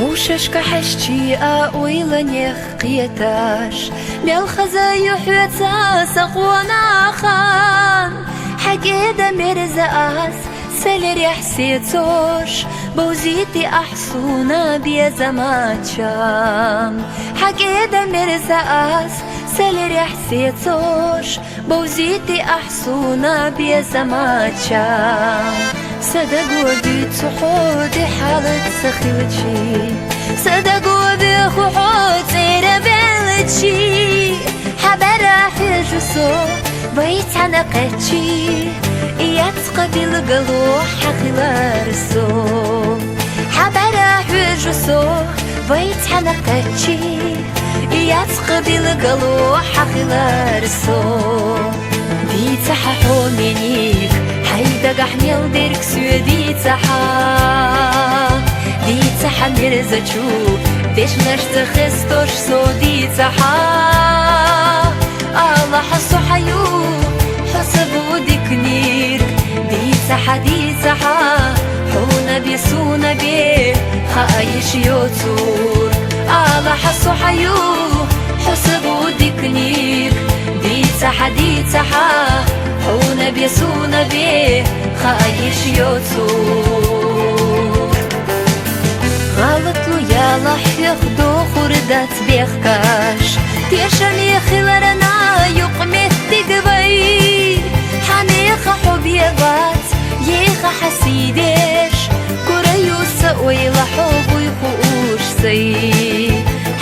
Бушешка حشتي أويلا نخقيتاش ملخزا يحوتا سقوانا خان حقيدا مرزاس سلري حسيتوش بوزيتي أحسونا بيزماتشام حقيدا مرزاس سلري حسيتوش بوزيتي أحسونا بيزماتشام صدقوا بتحودي حالة سخيوتشي صدقوا بخوحوت سيرة بلتشي حبرا حجسو بيت عنقتشي يتقبل قلوح حخلارسو حبرا حجسو بيت عنقتشي يتقبل قلوح حخلارسو بيتححو منيك حيدا قحميل ديرك سودي تحا مرزجو ديش نشت خستوش سودي تحا الله حسو حيو حسبو ديكنير دي تحا حونا بيسونا بيه خايش يوتور الله حسو حيو حسبو ديكنير دي تحا حونا بيسونا بيه خايش يوتور غلط له يلا حيخدو خردات بيخكاش تيشاني خلرنا يقمت تقبي حنيخة حب يبات يخة حسيدش كوريو سقوي لحب ويخوش سي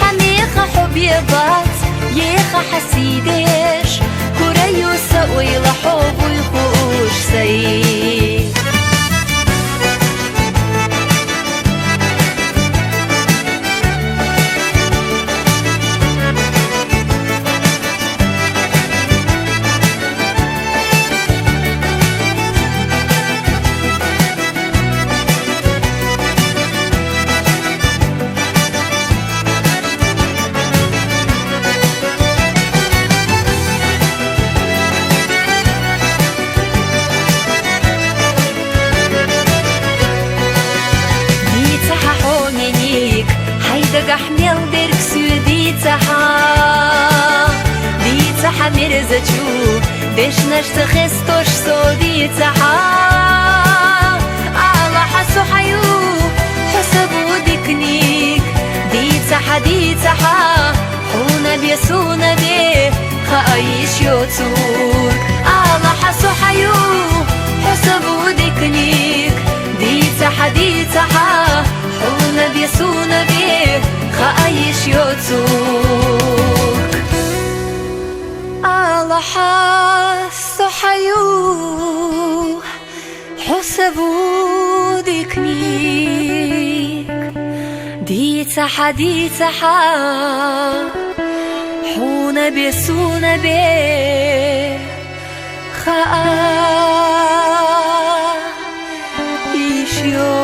حنيخة حب يبات يخة حسيدش كوريو سقوي لحب ويخوش سي قحميل ديرك سودي تحا مرزجو ديش نشت خستوش سودي تحا على حسو حيو حسبو ديكنيك دي تحا حونا بيسونا بيه خايش يوتور على حسو حيو حسبو ديكنيك دي تحا حونا بيسونا بيه خايش يوتوك على حاسو حيو حسبو ديكنيك دي تحا حونا بيسونا بيه خايش يوتوك